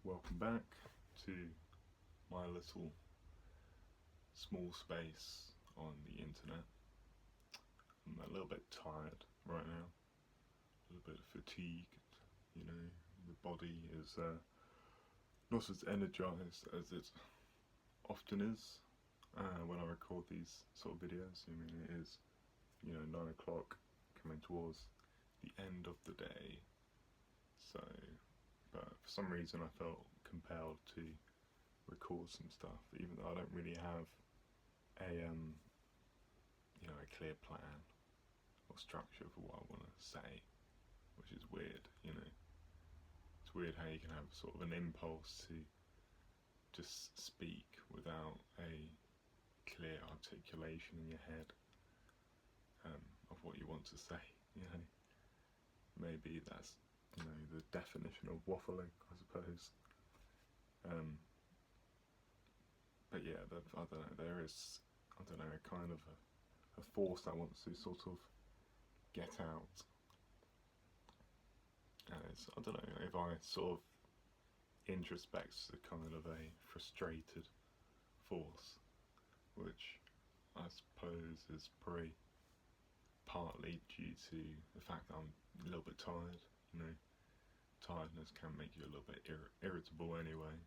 welcome back to my little small space on the internet. I'm a little bit tired right now, a little bit fatigued, the body is not as energized as it often is when I record these sort of videos. It is, 9 o'clock, coming towards the end of the day, so, but for some reason I felt compelled to record some stuff, even though I don't really have a clear plan or structure for what I want to say, which is weird, It's weird how you can have sort of an impulse to just speak without a clear articulation in your head of what you want to say, Maybe that's, the definition of waffling, I suppose. But yeah, I don't know, there is, a kind of a force that wants to sort of get out. And it's, I don't know, if I sort of introspect, it's a kind of a frustrated force, which I suppose is probably partly due to the fact that I'm a little bit tired, Tiredness can make you a little bit irritable anyway.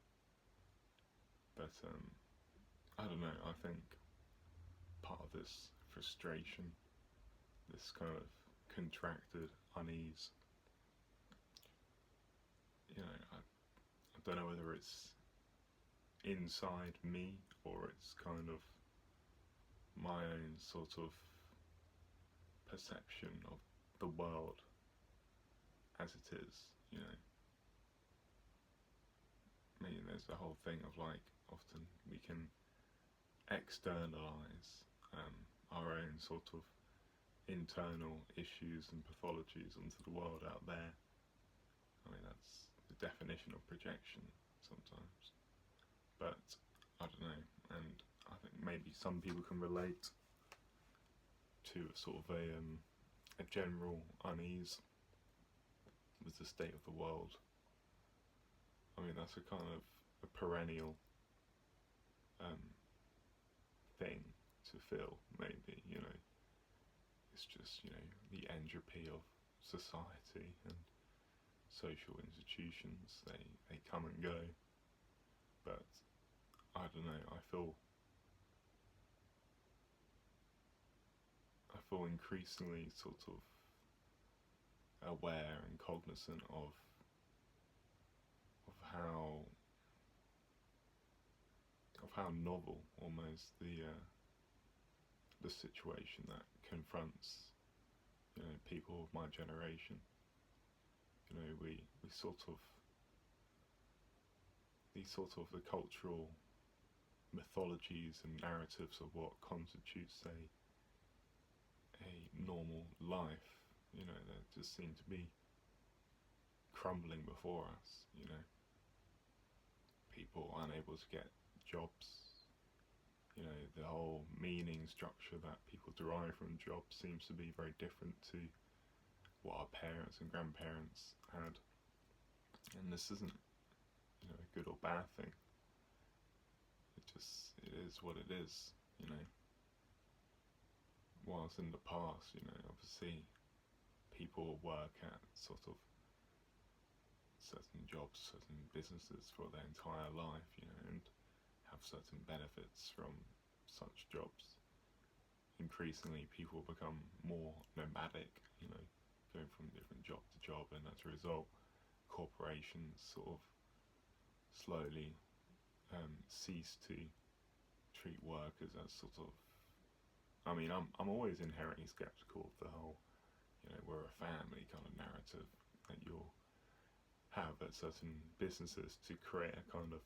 But I don't know, I think part of this frustration, this kind of contracted unease, I don't know whether it's inside me or it's kind of my own sort of perception of the world as it is, there's the whole thing of like, often we can externalize our own sort of internal issues and pathologies onto the world out there. That's the definition of projection sometimes. But I don't know, and I think maybe some people can relate to sort of a general unease with the state of the world. That's a kind of a perennial thing to feel, maybe, it's just, the entropy of society and social institutions, they come and go, but I don't know, I feel increasingly sort of aware and cognizant of how novel almost the situation that confronts people of my generation. We sort of the cultural mythologies and narratives of what constitutes a normal life, that just seem to be crumbling before us, people unable to get jobs, the whole meaning structure that people derive from jobs seems to be very different to what our parents and grandparents had. And this isn't, a good or bad thing. It is what it is, Whilst in the past, obviously people work at sort of certain jobs, certain businesses for their entire life, and have certain benefits from such jobs. Increasingly people become more nomadic, going from different job to job, and as a result corporations sort of slowly cease to treat workers as sort of, I'm always inherently skeptical of the whole, we're a family kind of narrative that you'll have at certain businesses to create a kind of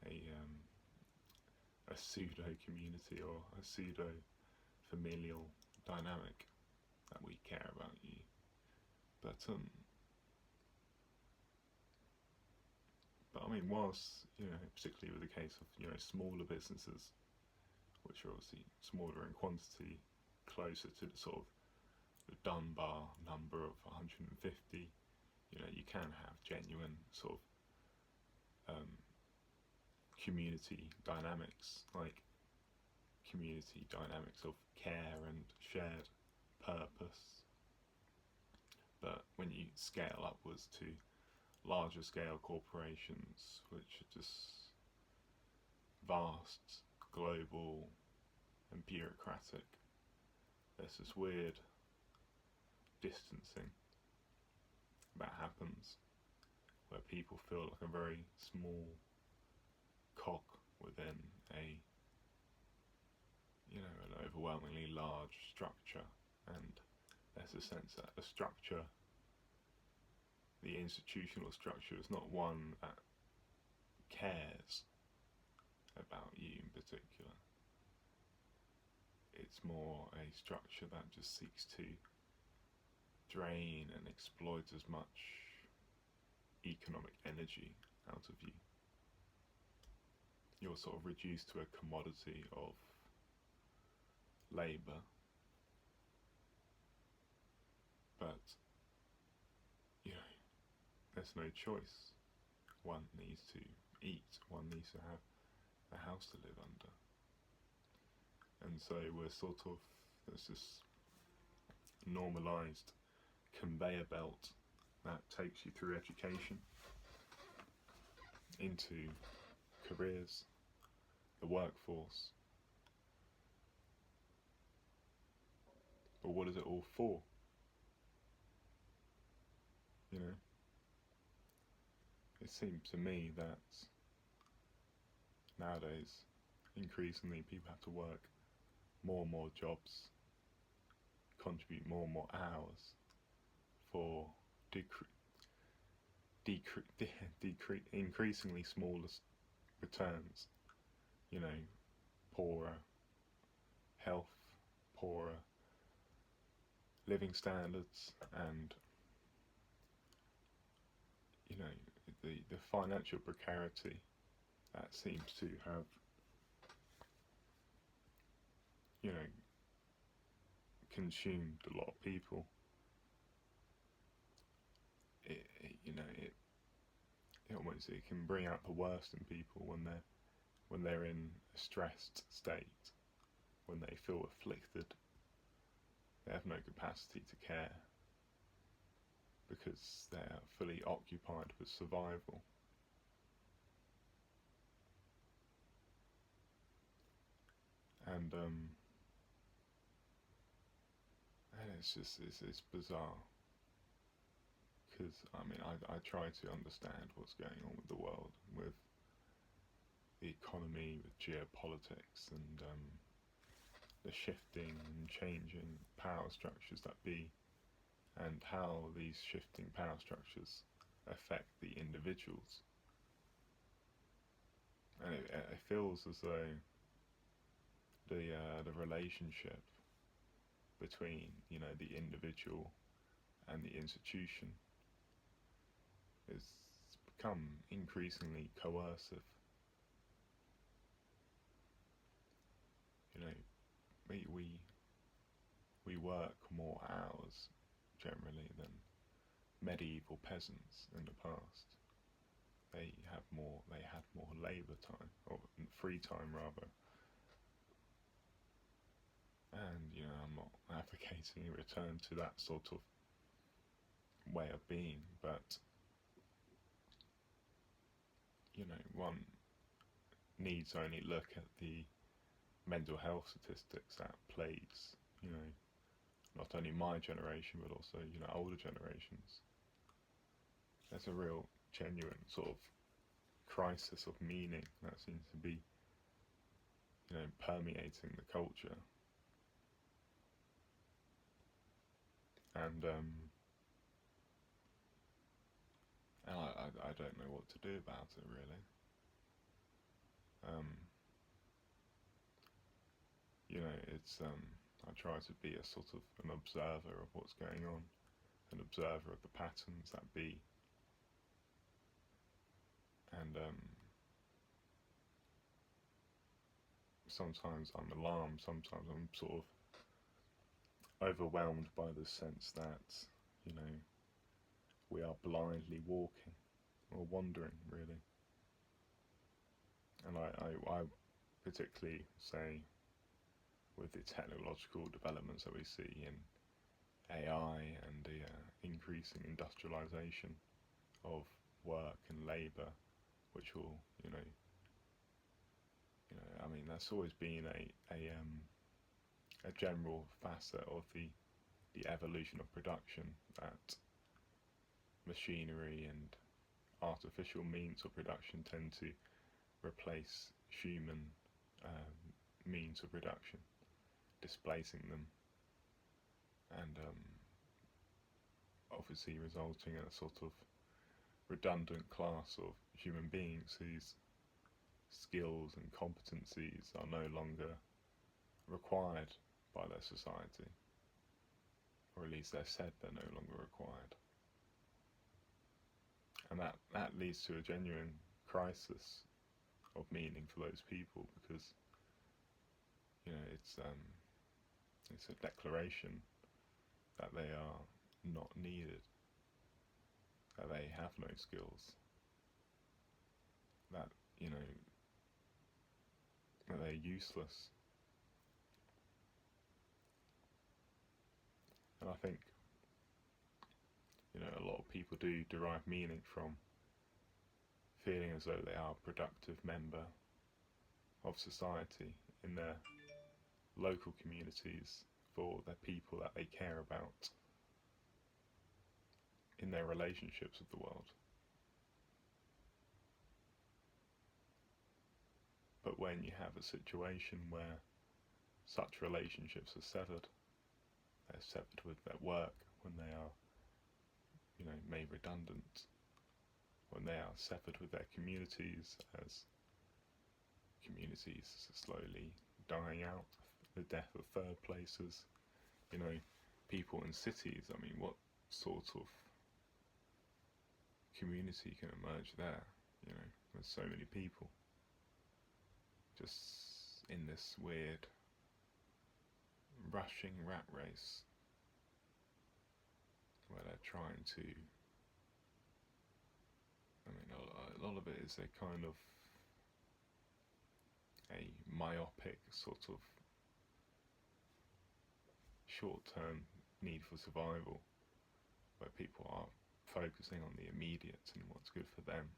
a pseudo community or a pseudo familial dynamic that we care about you. But whilst, particularly with the case of, smaller businesses, which are obviously smaller in quantity, closer to the sort of the Dunbar number of 150, you can have genuine sort of community dynamics, like community dynamics of care and shared purpose. But when you scale upwards to larger scale corporations, which are just vast, global and bureaucratic, there's this weird distancing that happens where people feel like a very small cog within an overwhelmingly large structure, and there's a sense that the structure, the institutional structure, is not one that cares about you in particular. It's more a structure that just seeks to drain and exploit as much economic energy out of you. You're sort of reduced to a commodity of labour, but there's no choice. One needs to eat, one needs to have a house to live under. And so there's this normalised conveyor belt that takes you through education, into careers, the workforce. But what is it all for? It seems to me that nowadays, increasingly, people have to work more and more jobs, contribute more and more hours for increasingly smaller returns. Poorer health, poorer living standards, and the financial precarity that seems to have consumed a lot of people. It can bring out the worst in people when they're in a stressed state, when they feel afflicted. They have no capacity to care because they're fully occupied with survival. And it's bizarre, because I try to understand what's going on with the world, with the economy, with geopolitics, and the shifting and changing power structures that be, and how these shifting power structures affect the individuals. And it feels as though the relationship between the individual and the institution has become increasingly coercive. We work more hours generally than medieval peasants in the past. They had more labour time, or free time rather. And I'm not advocating a return to that sort of way of being, but one needs only look at the mental health statistics that plagues not only my generation but also older generations. There's a real genuine sort of crisis of meaning that seems to be permeating the culture. And I don't know what to do about it, really. I try to be a sort of an observer of what's going on, an observer of the patterns that be, and sometimes I'm alarmed, sometimes I'm sort of overwhelmed by the sense that we are blindly walking or wandering, really, And I particularly say with the technological developments that we see in AI and the increasing industrialization of work and labour, which will, I mean, that's always been a general facet of the evolution of production, that machinery and artificial means of production tend to replace human means of production, displacing them, and obviously resulting in a sort of redundant class of human beings whose skills and competencies are no longer required by their society, or at least they're said they're no longer required. And that leads to a genuine crisis of meaning for those people, because it's a declaration that they are not needed, that they have no skills, that that they're useless. And I think a lot of people do derive meaning from feeling as though they are a productive member of society in their local communities, for the people that they care about, in their relationships with the world. But when you have a situation where such relationships are severed, they're severed with their work, when they are made redundant, when they are severed with their communities, as communities are slowly dying out, the death of third places, people in cities, I mean, what sort of community can emerge there? There's so many people just in this weird rushing rat race where they're trying to, a lot of it is a kind of a myopic sort of short-term need for survival, where people are focusing on the immediate and what's good for them.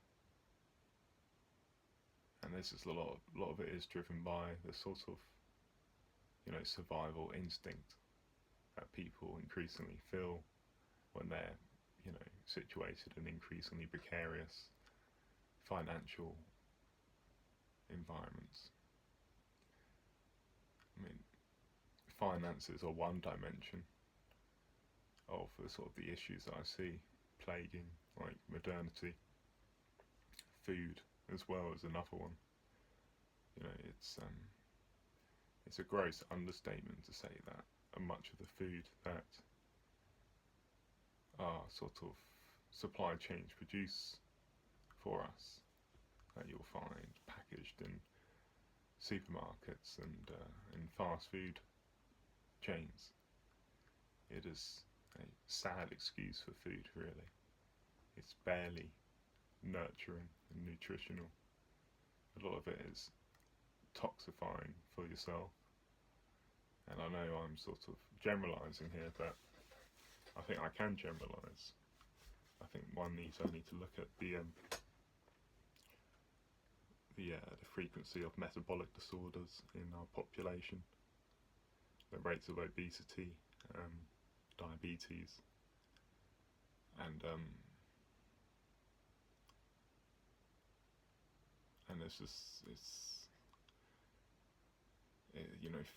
And this is a lot of it is driven by the sort of survival instinct that people increasingly feel when they're situated in increasingly precarious financial environments. I mean, finances are one dimension of the issues that I see plaguing like modernity. Food as well as another one. It's a gross understatement to say that much of the food that our sort of supply chains produce for us, that you'll find packaged in supermarkets and in fast food chains. It is a sad excuse for food, really. It's barely nurturing and nutritional. A lot of it is toxifying for yourself. And I know I'm sort of generalising here, but I think I can generalise. I think one needs only to look at the frequency of metabolic disorders in our population, the rates of obesity, diabetes, and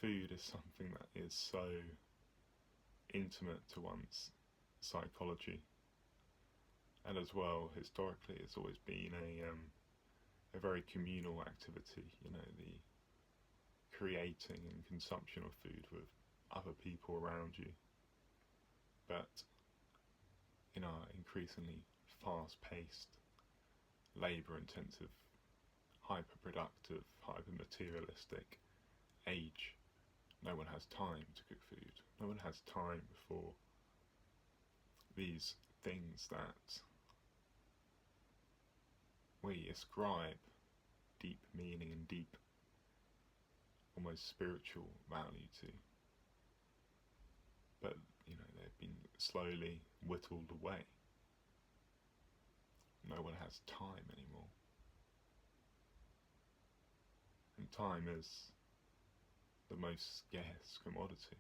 food is something that is so intimate to one's psychology, and as well historically it's always been a very communal activity, the creating and consumption of food with other people around you. But in our increasingly fast-paced, labour-intensive, hyper-productive, hyper-materialistic age, no one has time to cook food. No one has time for these things that we ascribe deep meaning and deep, almost spiritual value to. But, they've been slowly whittled away. No one has time anymore. And time is the most scarce commodity,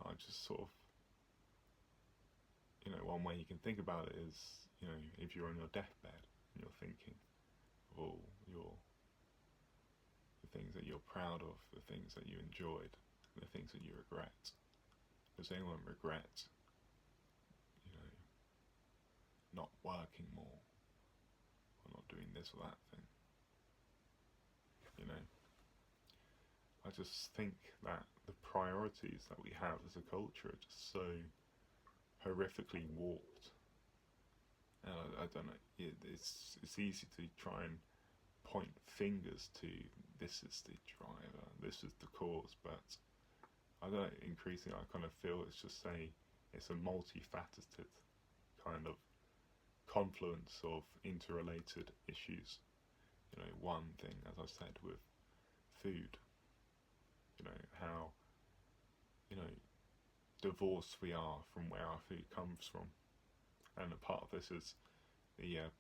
I just sort of, one way you can think about it is, if you're on your deathbed and you're thinking of all the things that you're proud of, the things that you enjoyed, the things that you regret. Does anyone regret, not working more, or not doing this or that thing? I just think that the priorities that we have as a culture are just so horrifically warped. And I don't know, it's easy to try and point fingers to this is the driver, this is the cause, but I don't know, increasingly I kind of feel it's a multifaceted kind of confluence of interrelated issues. One thing, as I said, with food, how, divorced we are from where our food comes from. And a part of this is the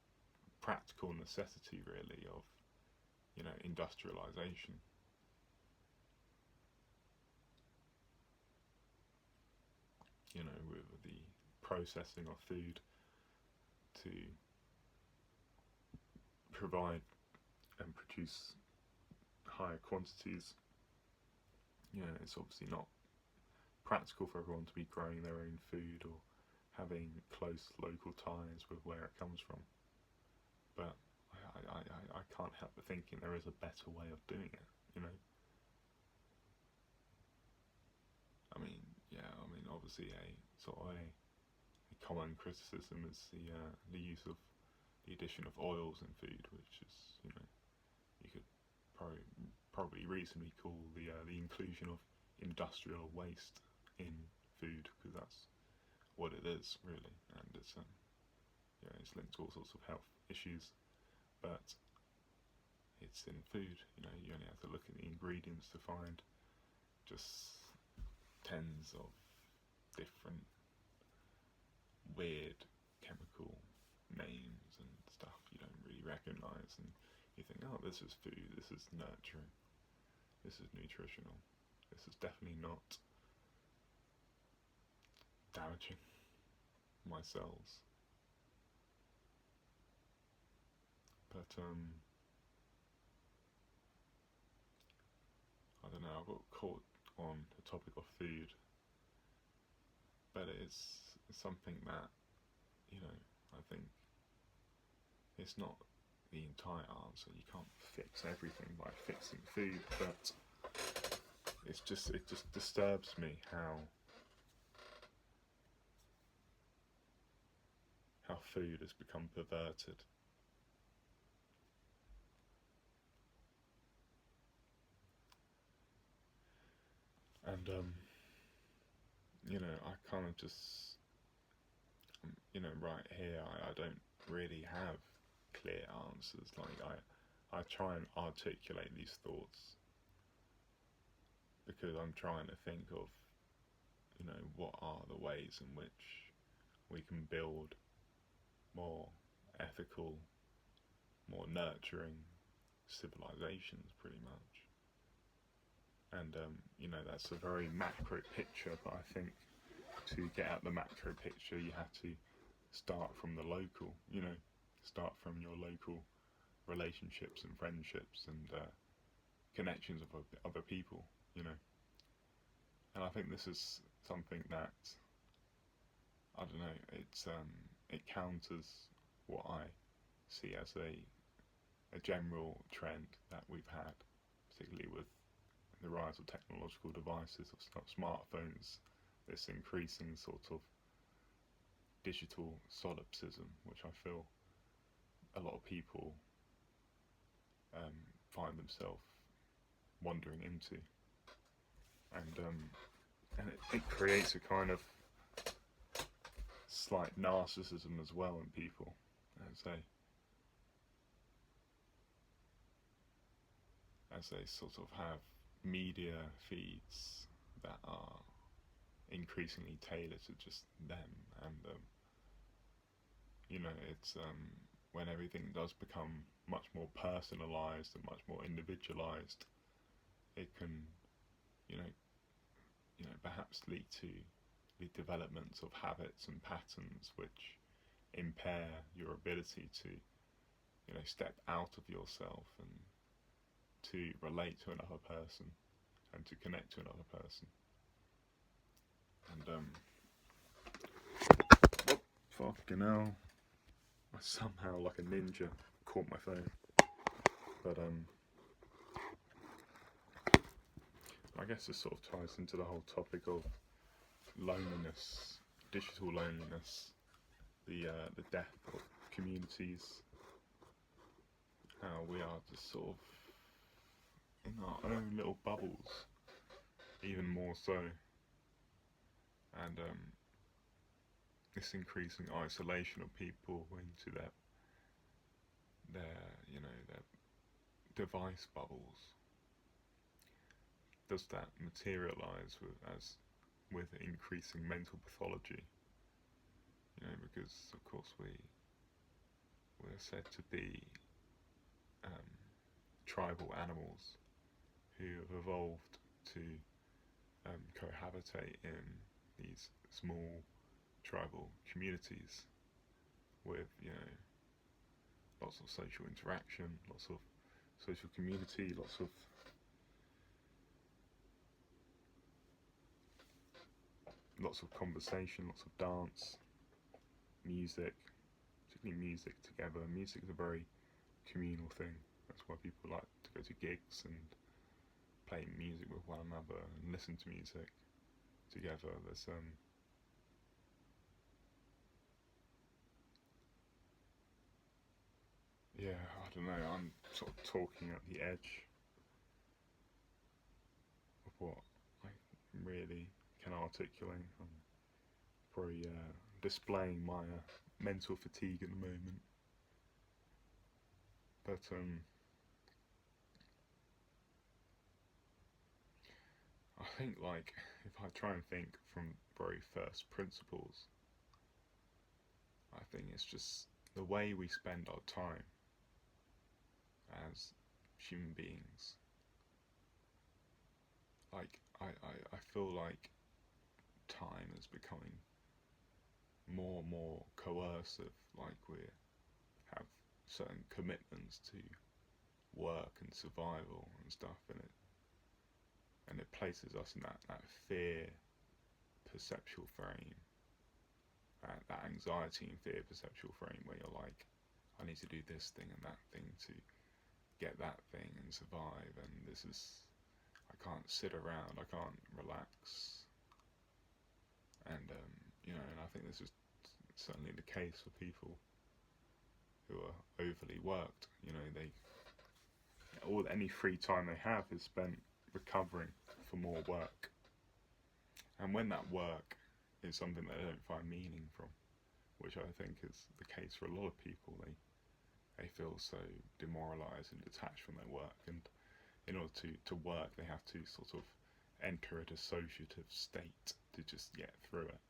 practical necessity, really, of, industrialization. With the processing of food to provide and produce higher quantities. It's obviously not practical for everyone to be growing their own food or having close local ties with where it comes from. But I can't help but thinking there is a better way of doing it, obviously a common criticism is the use of the addition of oils in food, which is, you could probably reasonably call the inclusion of industrial waste in food, because that's what it is, really, and it's it's linked to all sorts of health issues, but it's in food. You only have to look at the ingredients to find just tens of different weird chemical names and stuff you don't really recognise, and you think, oh, this is food, this is nurturing, this is nutritional, this is definitely not damaging my cells. But I don't know, I got caught on the topic of food, but it's something that, I think it's not the entire answer. You can't fix everything by fixing food, but it just disturbs me how food has become perverted. And I kind of just, right here, I don't really have clear answers. Like, I try and articulate these thoughts because I'm trying to think of, what are the ways in which we can build more ethical, more nurturing civilizations, pretty much. And, that's a very macro picture, but I think to get at the macro picture, you have to start from the local, start from your local relationships and friendships and connections of other people, And I think this is something that, I don't know, it counters what I see as a general trend that we've had, particularly with the rise of technological devices, of smartphones, this increasing sort of digital solipsism, which I feel a lot of people find themselves wandering into, and it creates a kind of slight narcissism as well in people, as they sort of have media feeds that are increasingly tailored to just them, and it's when everything does become much more personalized and much more individualized, it can perhaps lead to the development of habits and patterns which impair your ability to step out of yourself and to relate to another person and to connect to another person. And fucking hell, I somehow, like a ninja, caught my phone. But I guess this sort of ties into the whole topic of loneliness, digital loneliness, the death of communities, how we are just sort of in our own little bubbles, even more so, and this increasing isolation of people into their device bubbles. Does that materialise with increasing mental pathology? Because of course we're said to be tribal animals who have evolved to cohabitate in these small tribal communities with lots of social interaction, lots of social community, lots of conversation, lots of dance, music, particularly music together. Music is a very communal thing. That's why people like to go to gigs and play music with one another and listen to music together. There's I don't know, I'm sort of talking at the edge of what I really can articulate. I'm probably displaying my mental fatigue at the moment. But I think, like, if I try and think from very first principles, I think it's just the way we spend our time as human beings. Like, I feel like time is becoming more and more coercive, like we have certain commitments to work and survival and stuff, and it places us in that fear perceptual frame, that anxiety and fear perceptual frame where you're like, I need to do this thing and that thing to get that thing and survive, and I can't sit around, I can't relax, and and I think this is certainly the case for people who are overly worked. Any free time they have is spent recovering for more work, and when that work is something that they don't find meaning from, which I think is the case for a lot of people, they feel so demoralised and detached from their work, and in order to work they have to sort of enter a dissociative state to just get through it,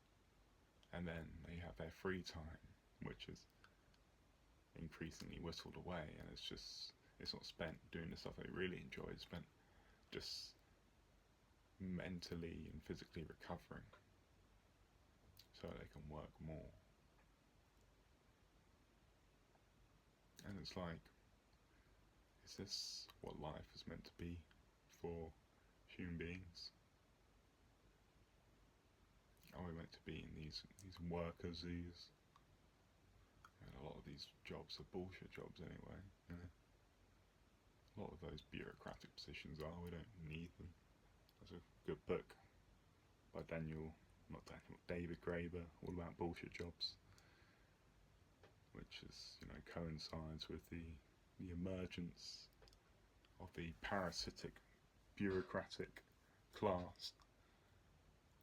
and then they have their free time, which is increasingly whittled away, and it's not spent doing the stuff they really enjoy. It's spent just mentally and physically recovering so they can work more. And it's like, is this what life is meant to be for human beings? Are we meant to be in these worker zoos? And a lot of these jobs are bullshit jobs anyway. A lot of those bureaucratic positions we don't need them. There's a good book by David Graeber, all about bullshit jobs, which is, coincides with the emergence of the parasitic bureaucratic class,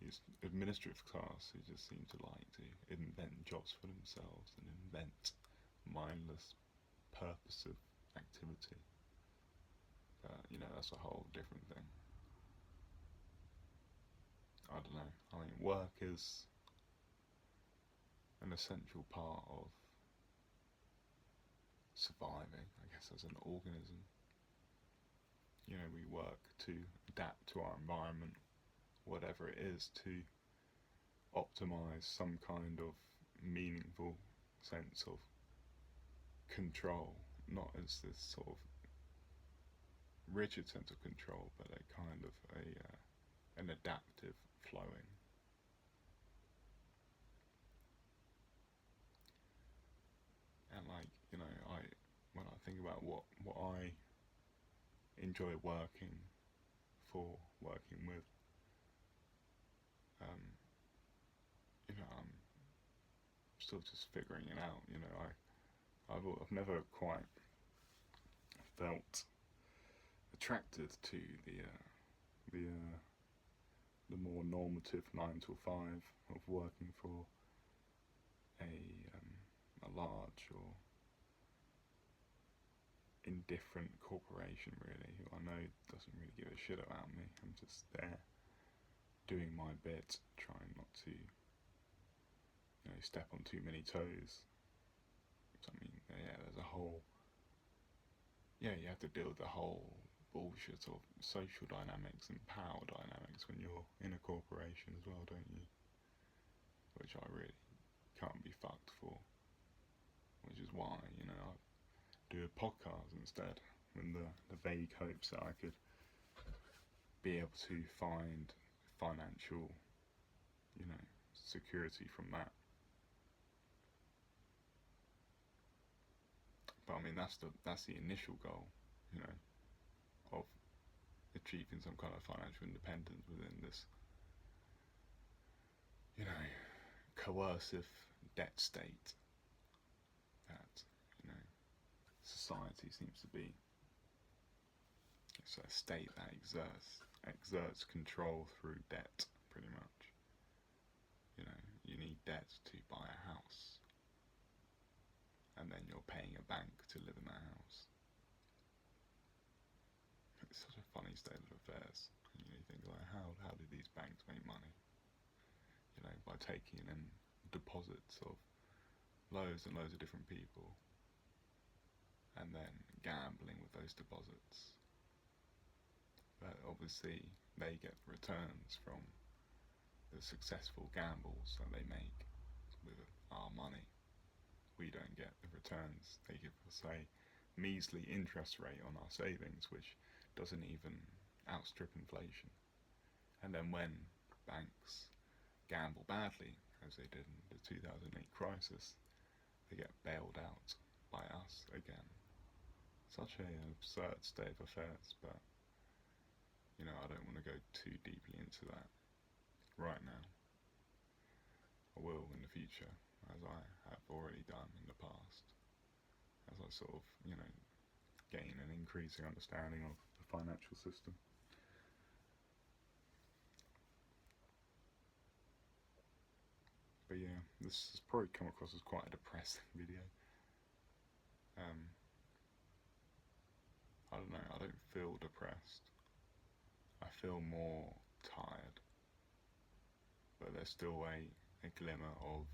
these administrative class who just seem to like to invent jobs for themselves and invent mindless, purposive activity. But, that's a whole different thing. I don't know. I mean, work is an essential part of surviving, I guess, as an organism. We work to adapt to our environment, whatever it is, to optimize some kind of meaningful sense of control, not as this sort of rigid sense of control, but a kind of an adaptive flowing. And when I think about what I enjoy working with, I'm still just figuring it out. I've never quite felt attracted to the more normative 9 to 5 of working for a large or indifferent corporation, really, who I know doesn't really give a shit about me. I'm just there doing my bit, trying not to step on too many toes. So, I mean, there's a whole, you have to deal with the whole bullshit of social dynamics and power dynamics when you're in a corporation as well, don't you? Which I really can't be fucked for. Which is why, I do a podcast instead, in the vague hopes that I could be able to find financial, security from that. But I mean, that's the initial goal, of achieving some kind of financial independence within this, coercive debt state that, society seems to be. It's a state that exerts control through debt, pretty much. You need debt to buy a house, and then you're paying a bank to live in that house. It's such a funny state of affairs. You think, how do these banks make money? By taking in deposits of loads and loads of different people, and then gambling with those deposits. But obviously they get returns from the successful gambles that they make with our money. We don't get the returns. They give us a measly interest rate on our savings, which doesn't even outstrip inflation. And then when banks gamble badly, as they did in the 2008 crisis, they get bailed out by us again. Such an absurd state of affairs, but I don't want to go too deeply into that right now. I will in the future, as I have already done in the past, as I sort of, gain an increasing understanding of the financial system. But yeah, this has probably come across as quite a depressing video. I don't know, I don't feel depressed. I feel more tired. But there's still a glimmer of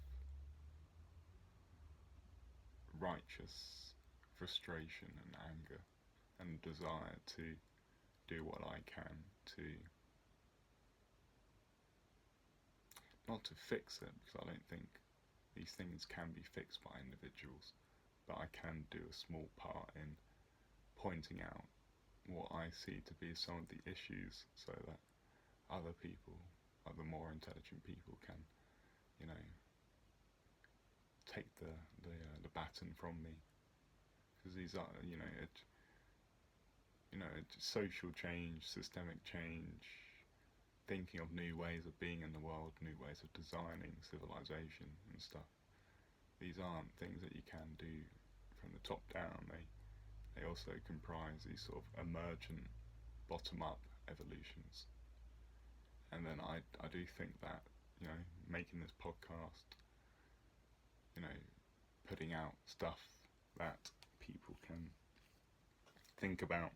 righteous frustration and anger and desire to do what I can to, not to fix it, because I don't think these things can be fixed by individuals, but I can do a small part in pointing out what I see to be some of the issues, so that other people, other more intelligent people, can, take the baton from me, because these are, social change, systemic change, thinking of new ways of being in the world, new ways of designing civilization and stuff. These aren't things that you can do from the top down. They also comprise these sort of emergent, bottom-up evolutions. And then I do think that, you know, making this podcast, you know, putting out stuff that people can think about,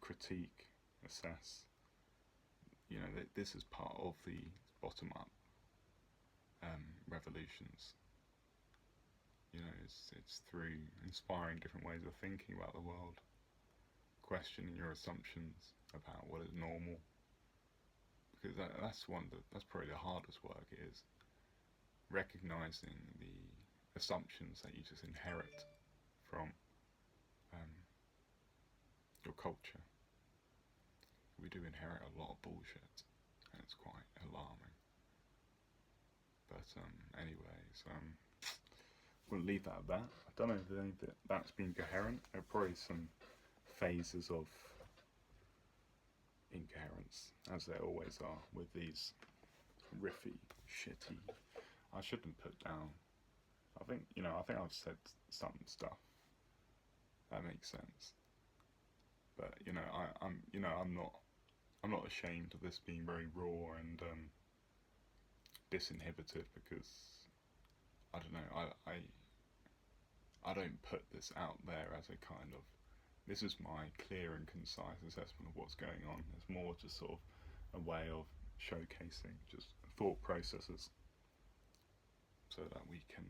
critique, assess, you know, this is part of the bottom-up revolutions. You know, it's through inspiring different ways of thinking about the world, questioning your assumptions about what is normal, because that's probably the hardest work, is recognizing the assumptions that you just inherit from your culture. We do inherit a lot of bullshit, and it's quite alarming. But anyways, we'll leave that at that. I don't know if that's been coherent. There are probably some phases of incoherence, as there always are with these riffy, shitty. I shouldn't put down. I think I've said some stuff that makes sense. But I'm not ashamed of this being very raw and disinhibited, because I don't know, I don't put this out there as a kind of, this is my clear and concise assessment of what's going on. It's more just sort of a way of showcasing just thought processes so that we can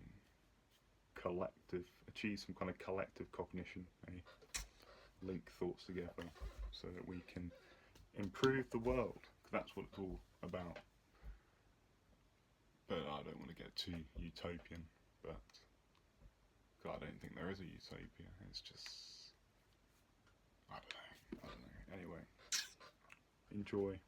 achieve some kind of collective cognition, link thoughts together so that we can improve the world, because that's what it's all about. But I don't want to get too utopian, but I don't think there is a utopia. It's just, I don't know. Anyway, enjoy.